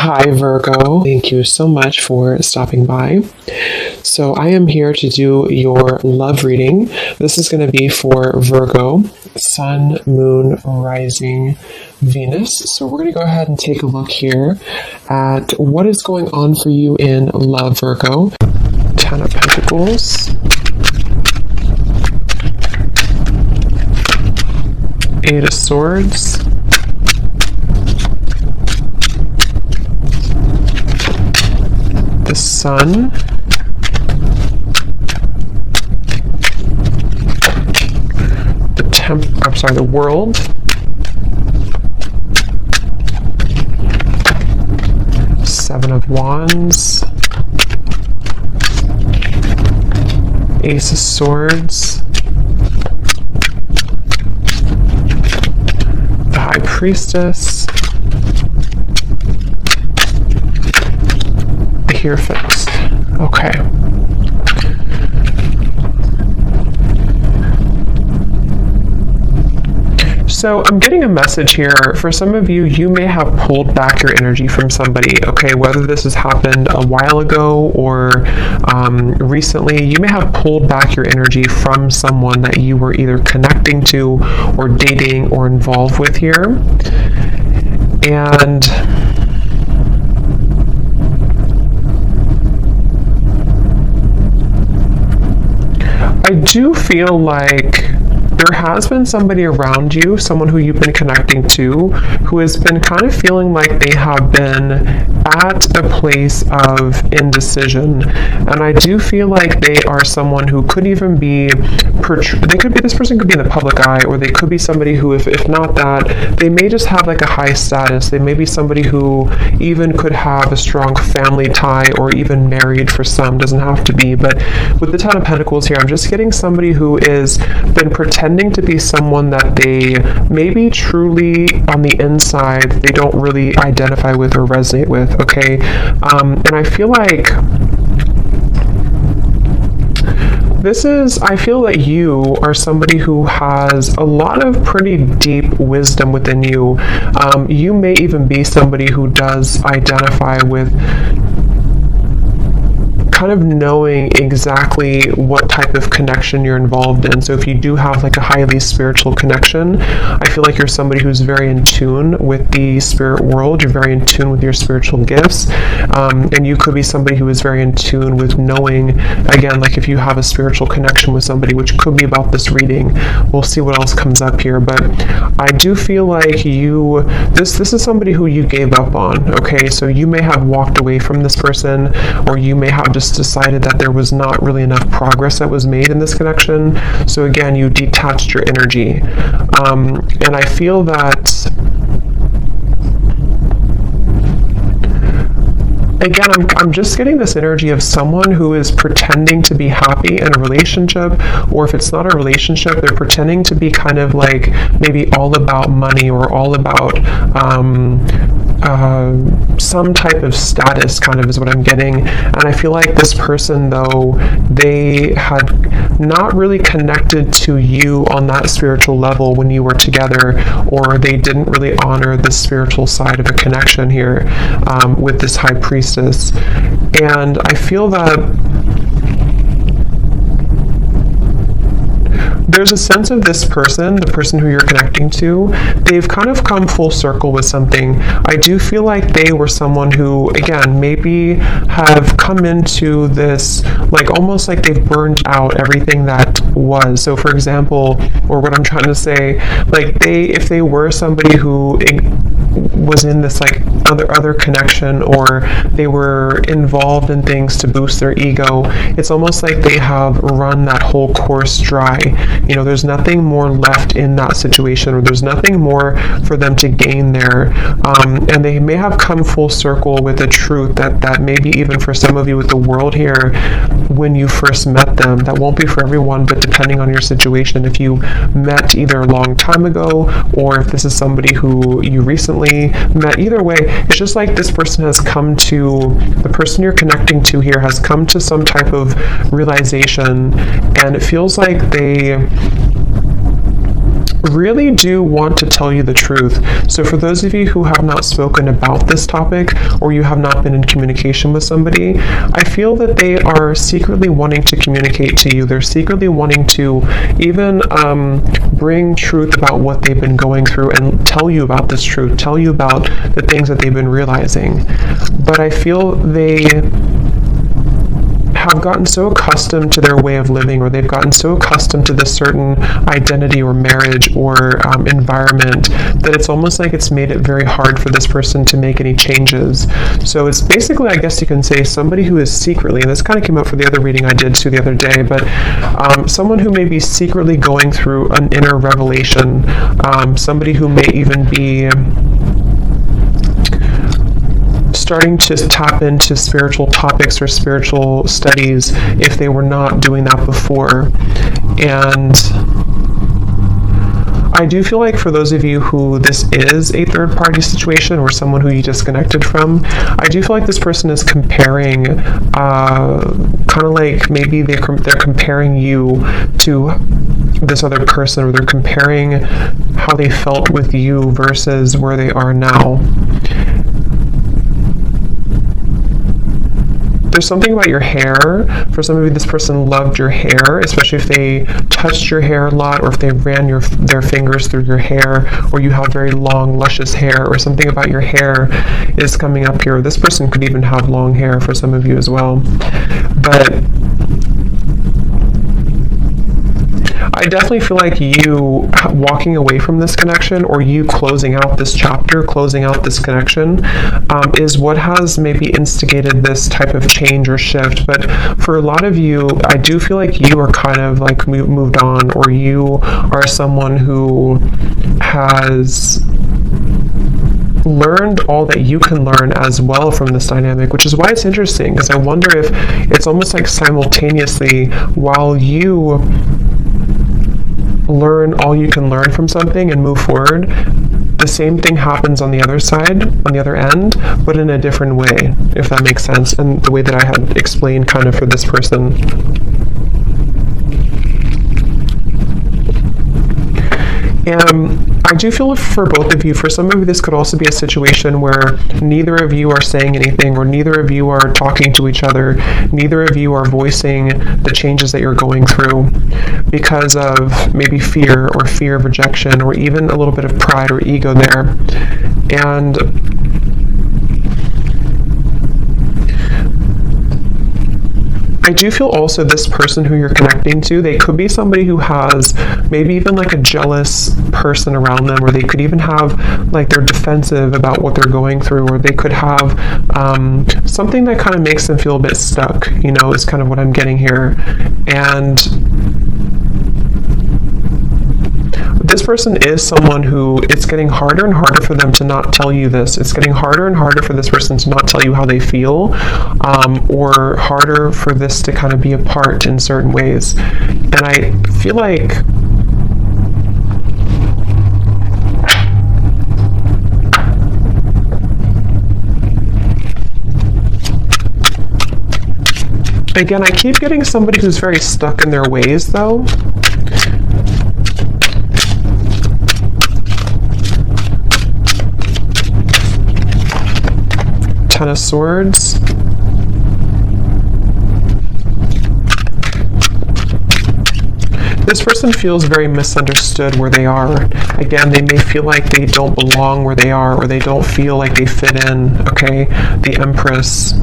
Hi, Virgo. Thank you so much for stopping by. So I am here to do your love reading. This is going to be for Virgo, Sun, Moon, Rising, Venus. So we're going to go ahead and take a look here at what is going on for you in love, Virgo. Ten of Pentacles. Eight of Swords. The Sun. The World. Seven of Wands. Ace of Swords. The High Priestess. The Hierophant. Okay. So I'm getting a message here. For some of you, you may have pulled back your energy from somebody, okay? Whether this has happened a while ago or recently, you may have pulled back your energy from someone that you were either connecting to or dating or involved with here. And I do feel like there has been somebody around you, someone who you've been connecting to, who has been kind of feeling like they have been at a place of indecision. And I do feel like they are someone who could even be, this person could be in the public eye, or they could be somebody who, if not that, they may just have like a high status. They may be somebody who even could have a strong family tie, or even married for some, doesn't have to be. But with the Ten of Pentacles here, I'm just getting somebody who is been pretending to be someone that they maybe truly on the inside they don't really identify with or resonate with, okay? And I feel like I feel that you are somebody who has a lot of pretty deep wisdom within you. You may even be somebody who does identify with kind of knowing exactly what type of connection you're involved in. So if you do have like a highly spiritual connection, I feel like you're somebody who's very in tune with the spirit world. You're very in tune with your spiritual gifts. And you could be somebody who is very in tune with knowing, again, like if you have a spiritual connection with somebody, which could be about this reading. We'll see what else comes up here. But I do feel like this is somebody who you gave up on, okay? So you may have walked away from this person, or you may have just decided that there was not really enough progress that was made in this connection. So again, you detached your energy. And I feel that, again, I'm just getting this energy of someone who is pretending to be happy in a relationship, or if it's not a relationship, they're pretending to be kind of like maybe all about money, or all about some type of status, kind of is what I'm getting. And I feel like this person, though, they had not really connected to you on that spiritual level when you were together, or they didn't really honor the spiritual side of a connection here with this High Priestess. And I feel that there's a sense of this person, the person who you're connecting to, they've kind of come full circle with something. I do feel like they were someone who, again, maybe have come into this, like almost like they've burned out everything that was. So for example, or what I'm trying to say, like if they were somebody who was in this like other connection, or they were involved in things to boost their ego, it's almost like they have run that whole course dry. You know, there's nothing more left in that situation, or there's nothing more for them to gain there. And they may have come full circle with the truth that maybe even for some of you with the world here, when you first met them, that won't be for everyone, but depending on your situation, if you met either a long time ago, or if this is somebody who you recently met, either way, it's just like this person has come to, the person you're connecting to here has come to some type of realization, and it feels like really do want to tell you the truth. So for those of you who have not spoken about this topic, or you have not been in communication with somebody, I feel that they are secretly wanting to communicate to you. They're secretly wanting to even bring truth about what they've been going through and tell you about this truth, tell you about the things that they've been realizing. But I feel they have gotten so accustomed to their way of living, or they've gotten so accustomed to this certain identity or marriage or environment, that it's almost like it's made it very hard for this person to make any changes. So it's basically, I guess you can say, somebody who is secretly, and this kind of came up for the other reading I did too the other day, but someone who may be secretly going through an inner revelation, somebody who may even be starting to tap into spiritual topics or spiritual studies if they were not doing that before. And I do feel like for those of you who this is a third-party situation or someone who you disconnected from, I do feel like this person is comparing, kind of like maybe they're comparing you to this other person, or they're comparing how they felt with you versus where they are now. There's something about your hair. For some of you, this person loved your hair, especially if they touched your hair a lot, or if they ran their fingers through your hair, or you have very long, luscious hair, or something about your hair is coming up here. This person could even have long hair for some of you as well. But I definitely feel like you walking away from this connection, or you closing out this chapter, closing out this connection, is what has maybe instigated this type of change or shift. But for a lot of you, I do feel like you are kind of like moved on, or you are someone who has learned all that you can learn as well from this dynamic, which is why it's interesting, because I wonder if it's almost like simultaneously, while you learn all you can learn from something and move forward, the same thing happens on the other side, on the other end, but in a different way, if that makes sense, and the way that I had explained kind of for this person. I do feel for both of you, for some of you, this could also be a situation where neither of you are saying anything, or neither of you are talking to each other, neither of you are voicing the changes that you're going through because of maybe fear, or fear of rejection, or even a little bit of pride or ego there. And I do feel also this person who you're connecting to, they could be somebody who has maybe even like a jealous person around them, or they could even have like they're defensive about what they're going through, or they could have something that kind of makes them feel a bit stuck, you know, is kind of what I'm getting here. And this person is someone who, it's getting harder and harder for them to not tell you this. It's getting harder and harder for this person to not tell you how they feel, or harder for this to kind of be apart in certain ways. And I feel like again, I keep getting somebody who's very stuck in their ways though. Ten of Swords. This person feels very misunderstood where they are. Again, they may feel like they don't belong where they are, or they don't feel like they fit in, okay? The Empress.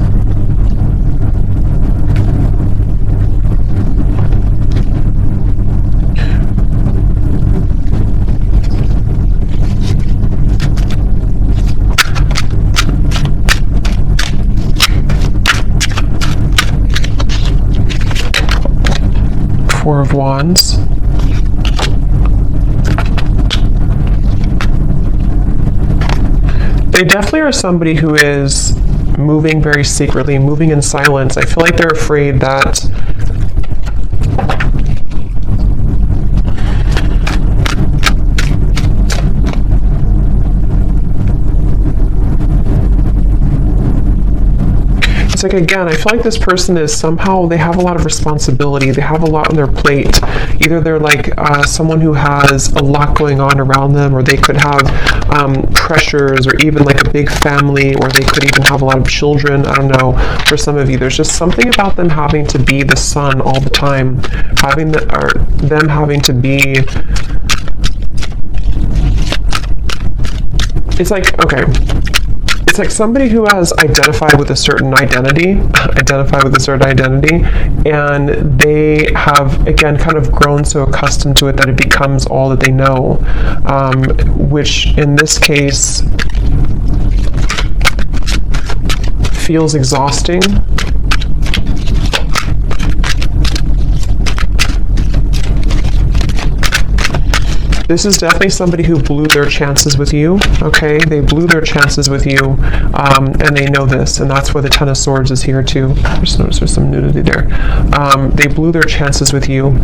Four of Wands. They definitely are somebody who is moving very secretly, moving in silence. I feel like they're afraid that like, again, I feel like this person is somehow, they have a lot of responsibility. They have a lot on their plate. Either they're like someone who has a lot going on around them, or they could have pressures, or even like a big family, or they could even have a lot of children. I don't know. For some of you, there's just something about them having to be the sun all the time, them having to be. It's like, okay. It's like somebody who has identified with a certain identity, and they have, again, kind of grown so accustomed to it that it becomes all that they know, which in this case feels exhausting. This is definitely somebody who blew their chances with you, okay? They blew their chances with you, and they know this, and that's where the Ten of Swords is here too. Just notice there's some nudity there. They blew their chances with you.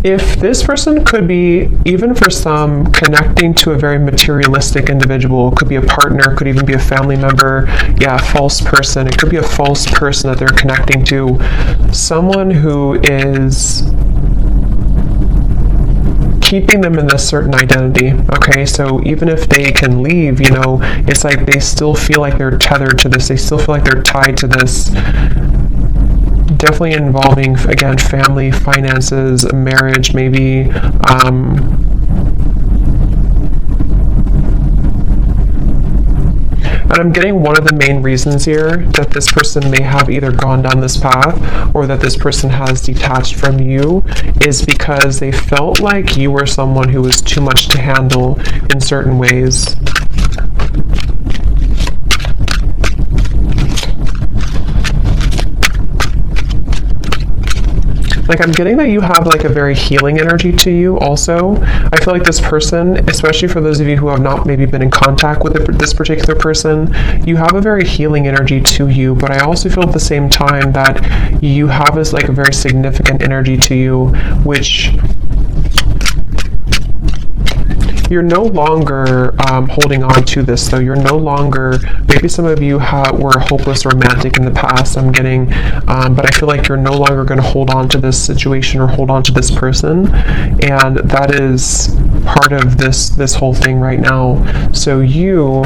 If this person could be, even for some, connecting to a very materialistic individual, could be a partner, could even be a family member, yeah, a false person. It could be a false person that they're connecting to. Someone who is keeping them in this certain identity, okay? So even if they can leave, you know, it's like they still feel like they're tethered to this. They still feel like they're tied to this. Definitely involving, again, family, finances, marriage, maybe. And I'm getting one of the main reasons here that this person may have either gone down this path or that this person has detached from you is because they felt like you were someone who was too much to handle in certain ways. Like, I'm getting that you have like a very healing energy to you also. I feel like this person, especially for those of you who have not maybe been in contact with this particular person, you have a very healing energy to you, but I also feel at the same time that you have this like a very significant energy to you, which you're no longer holding on to this, though. You're no longer, maybe some of you were hopeless romantic in the past, I'm getting, but I feel like you're no longer going to hold on to this situation or hold on to this person, and that is part of this whole thing right now. So you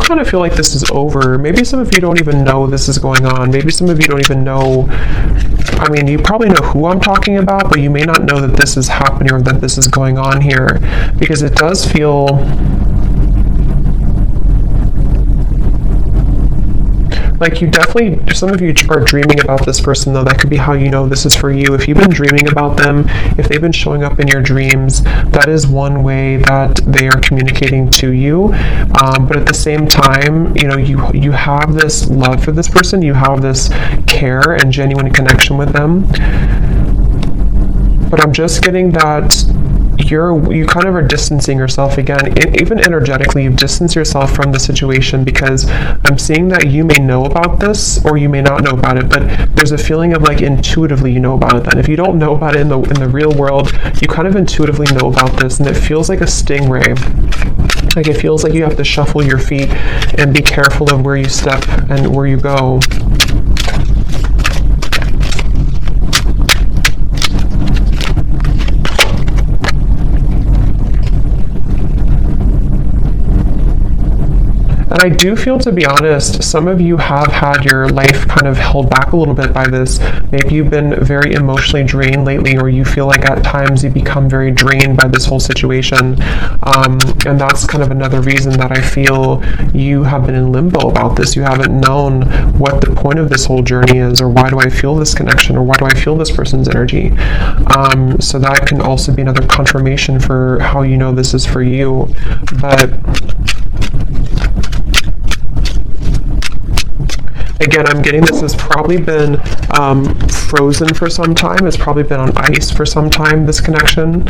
kind of feel like this is over. Maybe some of you don't even know this is going on. Maybe some of you don't even know. I mean, you probably know who I'm talking about, but you may not know that this is happening or that this is going on here, because it does feel like you definitely, some of you are dreaming about this person, though. That could be how you know this is for you. If you've been dreaming about them, if they've been showing up in your dreams, that is one way that they are communicating to you. But at the same time, you know, you have this love for this person, you have this care and genuine connection with them. But I'm just getting that you kind of are distancing yourself again, even energetically. You've distanced yourself from the situation because I'm seeing that you may know about this or you may not know about it, but there's a feeling of like intuitively you know about it. Then if you don't know about it in the real world, you kind of intuitively know about this, and it feels like a stingray. Like it feels like you have to shuffle your feet and be careful of where you step and where you go. And I do feel, to be honest, some of you have had your life kind of held back a little bit by this. Maybe you've been very emotionally drained lately, or you feel like at times you become very drained by this whole situation. And that's kind of another reason that I feel you have been in limbo about this. You haven't known what the point of this whole journey is, or why do I feel this connection, or why do I feel this person's energy. So that can also be another confirmation for how you know this is for you. But Again, I'm getting this has probably been frozen for some time. It's probably been on ice for some time, this connection.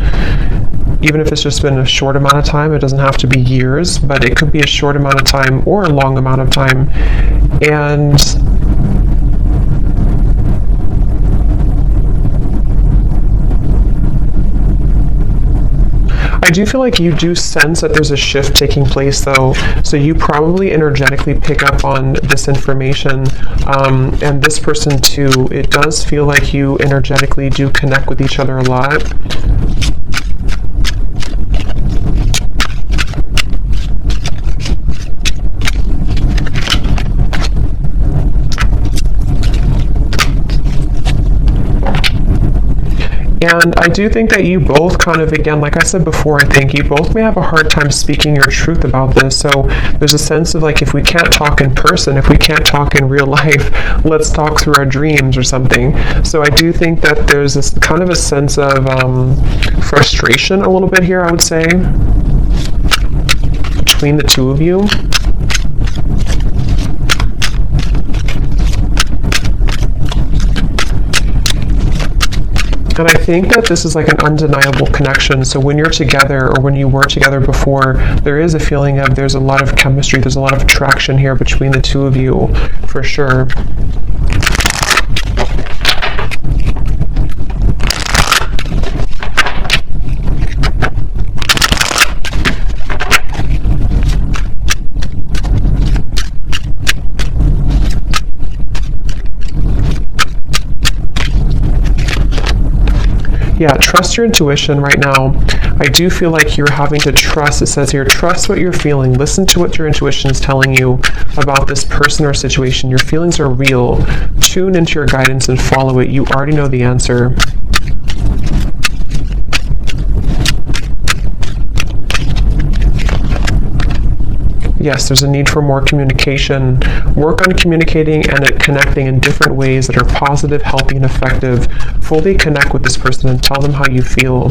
Even if it's just been a short amount of time, it doesn't have to be years, but it could be a short amount of time or a long amount of time. And I do feel like you do sense that there's a shift taking place, though, so you probably energetically pick up on this information, and this person too. It does feel like you energetically do connect with each other a lot. And I do think that you both kind of, again, like I said before, I think you both may have a hard time speaking your truth about this. So there's a sense of like, if we can't talk in person, if we can't talk in real life, let's talk through our dreams or something. So I do think that there's this kind of a sense of frustration a little bit here, I would say, between the two of you. And I think that this is like an undeniable connection. So when you're together, or when you were together before, there is a feeling of there's a lot of chemistry, there's a lot of attraction here between the two of you, for sure. Yeah, trust your intuition right now. I do feel like you're having to trust. It says here, trust what you're feeling. Listen to what your intuition is telling you about this person or situation. Your feelings are real. Tune into your guidance and follow it. You already know the answer. Yes, there's a need for more communication. Work on communicating and connecting in different ways that are positive, healthy, and effective. Fully connect with this person and tell them how you feel.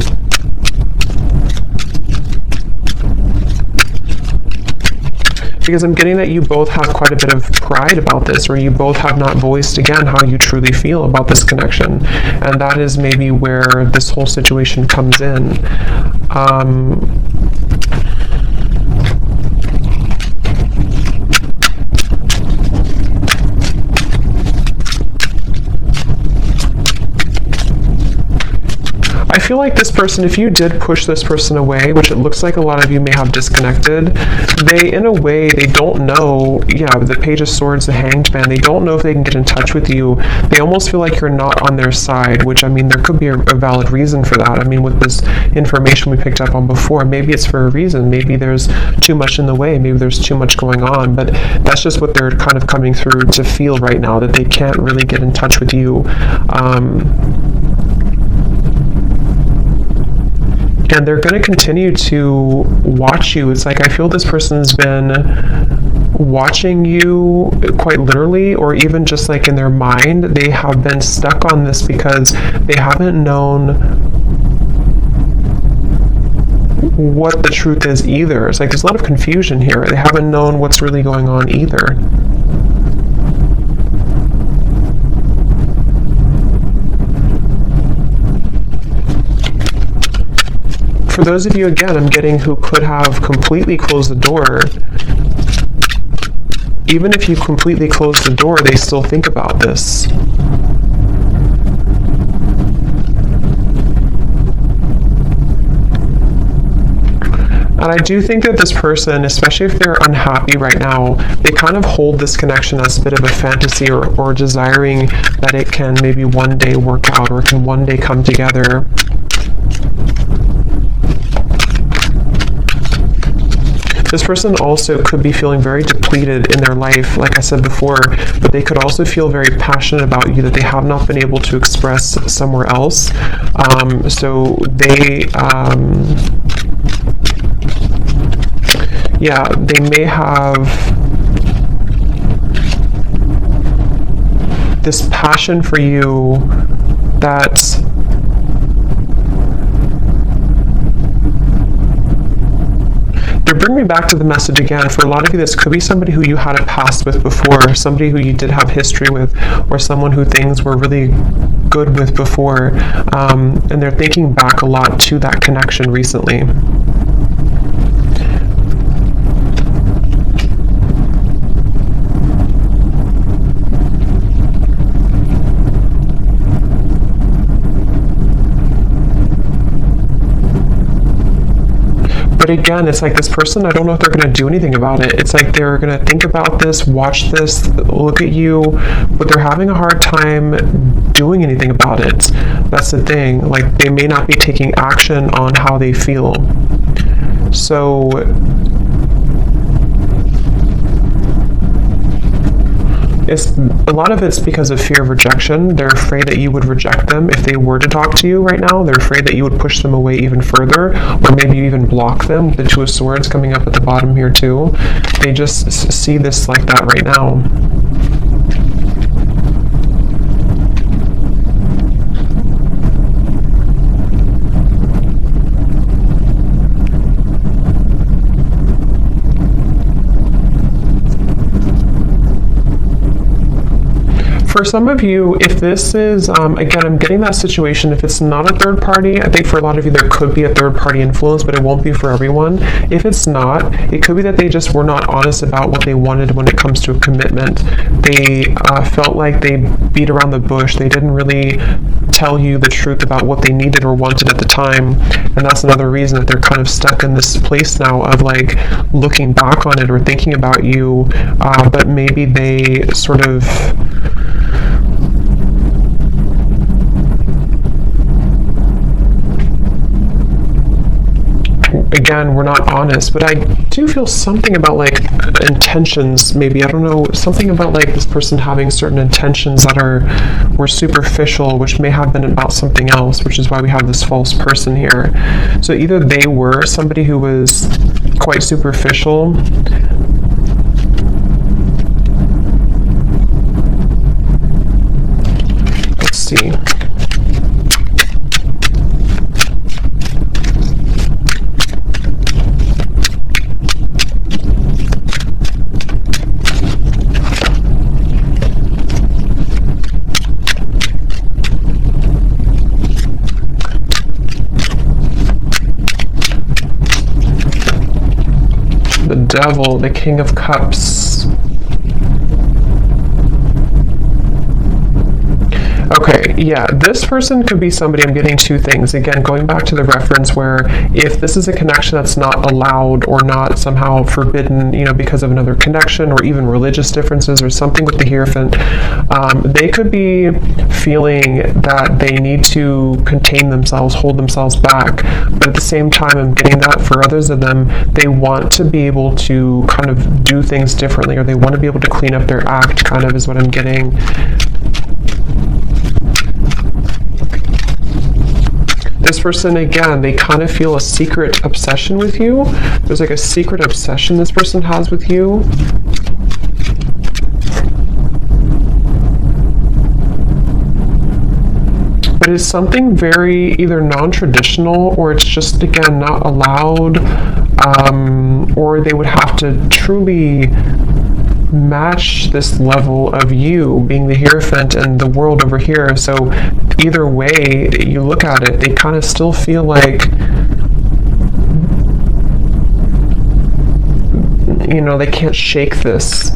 Because I'm getting that you both have quite a bit of pride about this, or you both have not voiced, again, how you truly feel about this connection. And that is maybe where this whole situation comes in. I feel like this person, if you did push this person away, which it looks like a lot of you may have disconnected, they, in a way, they don't know, the Page of Swords, the Hanged Man, they don't know if they can get in touch with you. They almost feel like you're not on their side, which, I mean, there could be a valid reason for that. I mean, with this information we picked up on before, maybe it's for a reason. Maybe there's too much in the way. Maybe there's too much going on. But that's just what they're kind of coming through to feel right now, that they can't really get in touch with you. And they're going to continue to watch you. It's like I feel this person's been watching you quite literally, or even just like in their mind. They have been stuck on this because they haven't known what the truth is either. It's like there's a lot of confusion here. They haven't known what's really going on either. For those of you, again, I'm getting who could have completely closed the door, even if you completely close the door, they still think about this. And I do think that this person, especially if they're unhappy right now, they kind of hold this connection as a bit of a fantasy, or desiring that it can maybe one day work out, or can one day come together. This person also could be feeling very depleted in their life, like I said before, but they could also feel very passionate about you that they have not been able to express somewhere else. So they, they may have this passion for you that they're bringing me back to the message again. For a lot of you, this could be somebody who you had a past with before, somebody who you did have history with, or someone who things were really good with before, and they're thinking back a lot to that connection recently. But again, it's like this person, I don't know if they're going to do anything about it. It's like they're going to think about this, watch this, look at you, but they're having a hard time doing anything about it. That's the thing. Like, they may not be taking action on how they feel. So a lot of it's because of fear of rejection. They're afraid that you would reject them if they were to talk to you right now. They're afraid that you would push them away even further, or maybe you even block them. The Two of Swords coming up at the bottom here too. They just see this like that right now. For some of you, if this is, again, I'm getting that situation, if it's not a third party, I think for a lot of you there could be a third party influence, but it won't be for everyone. If it's not, it could be that they just were not honest about what they wanted when it comes to a commitment. They felt like they beat around the bush. They didn't really tell you the truth about what they needed or wanted at the time, and that's another reason that they're kind of stuck in this place now of like looking back on it or thinking about you, but maybe they sort of again, we're not honest, but I do feel something about like intentions, maybe, I don't know, something about like this person having certain intentions that were superficial, which may have been about something else, which is why we have this false person here. So either they were somebody who was quite superficial, let's see. The Devil, the King of Cups. Okay, yeah, this person could be somebody, I'm getting two things. Again, going back to the reference where if this is a connection that's not allowed or not somehow forbidden, you know, because of another connection or even religious differences or something with the Hierophant, they could be feeling that they need to contain themselves, hold themselves back. But at the same time, I'm getting that for others of them, they want to be able to kind of do things differently, or they want to be able to clean up their act, kind of is what I'm getting. This person, again, they kind of feel a secret obsession with you. There's like a secret obsession this person has with you. But it's something very either non-traditional, or it's just, again, not allowed, or they would have to truly match this level of you being the Hierophant and the world over here. So either way you look at it, they kind of still feel like, you know, they can't shake this.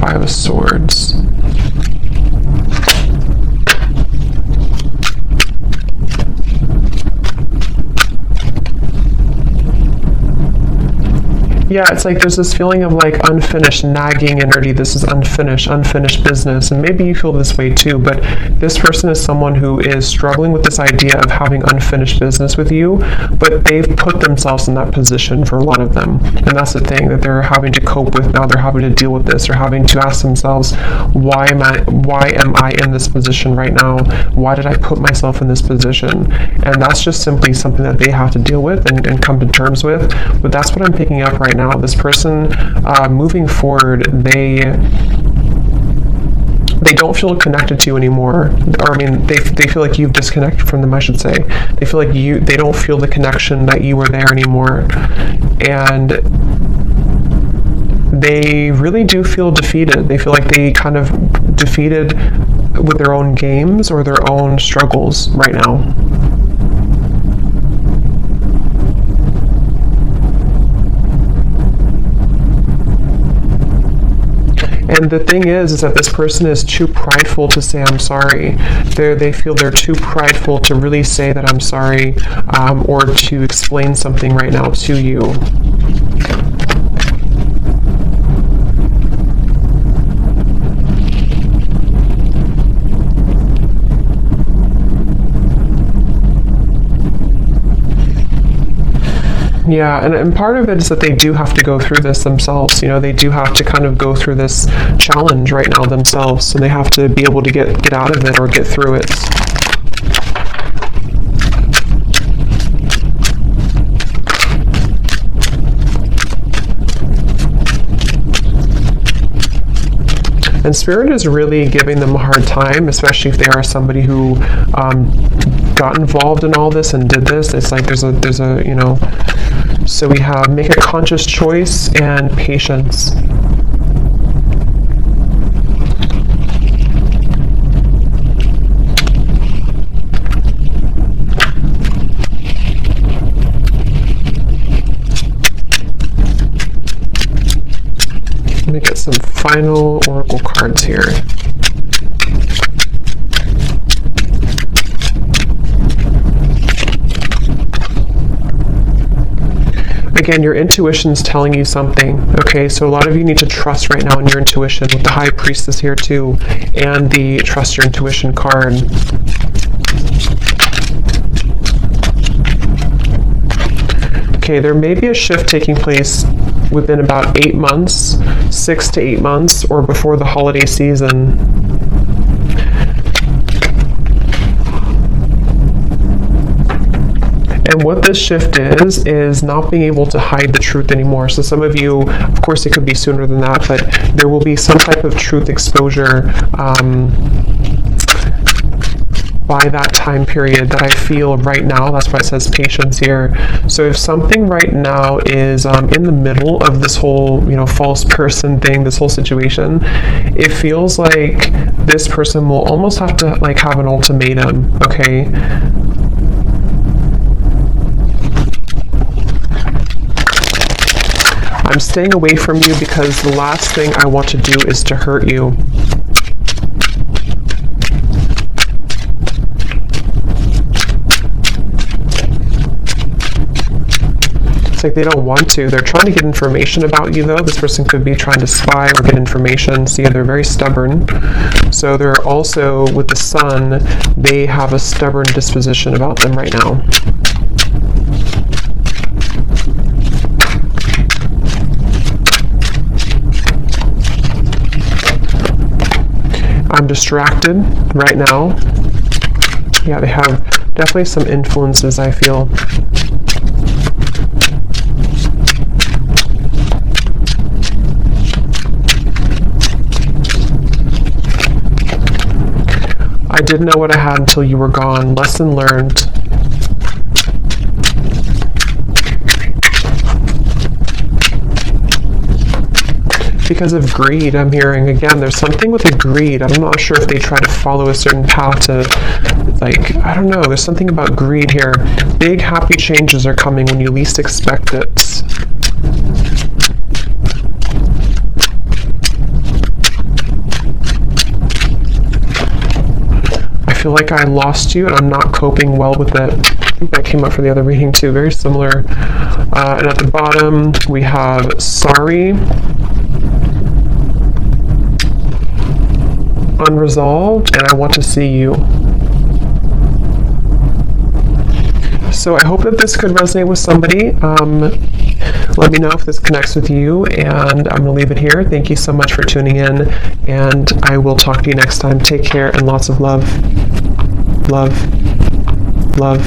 Five of Swords. Yeah, it's like there's this feeling of like unfinished, nagging energy. This is unfinished business. And maybe you feel this way too, but this person is someone who is struggling with this idea of having unfinished business with you, but they've put themselves in that position for a lot of them. And that's the thing that they're having to cope with now. They're having to deal with this. They're having to ask themselves, why am I in this position right now? Why did I put myself in this position? And that's just simply something that they have to deal with and come to terms with. But that's what I'm picking up right now. This person, moving forward, they they don't feel connected to you anymore, or I mean, they feel like you've disconnected from them, I should say. They feel like they don't feel the connection that you were there anymore, and they really do feel defeated. They feel like they kind of defeated with their own games or their own struggles right now. And the thing is that this person is too prideful to say I'm sorry. They feel they're too prideful to really say that I'm sorry, or to explain something right now to you. Yeah, and part of it is that they do have to go through this themselves. You know, they do have to kind of go through this challenge right now themselves, so they have to be able to get out of it or get through it. And Spirit is really giving them a hard time, especially if they are somebody who got involved in all this and did this. It's like there's a you know, so we have make a conscious choice and patience. Let me get some final oracle cards here. Again, your intuition's telling you something, okay? So a lot of you need to trust right now in your intuition with the High Priestess here too, and the Trust Your Intuition card. Okay, there may be a shift taking place within about 8 months, 6 to 8 months, or before the holiday season. And what this shift is not being able to hide the truth anymore. So some of you, of course it could be sooner than that, but there will be some type of truth exposure by that time period that I feel right now. That's why it says patience here. So if something right now is in the middle of this whole, you know, false person thing, this whole situation, it feels like this person will almost have to like have an ultimatum, okay? I'm staying away from you because the last thing I want to do is to hurt you. It's like they don't want to. They're trying to get information about you though. This person could be trying to spy or get information. See, they're very stubborn. So they're also, with the Sun, they have a stubborn disposition about them right now. I'm distracted right now. Yeah, they have definitely some influences, I feel. I didn't know what I had until you were gone. Lesson learned. Because of greed, I'm hearing. Again, there's something with the greed. I'm not sure if they try to follow a certain path to, like, I don't know. There's something about greed here. Big happy changes are coming when you least expect it. I feel like I lost you and I'm not coping well with it. I think that came up for the other reading too. Very similar. And at the bottom, we have sorry. Unresolved, and I want to see you. So I hope that this could resonate with somebody. Let me know if this connects with you, and I'm going to leave it here. Thank you so much for tuning in, and I will talk to you next time. Take care, and lots of love. Love. Love.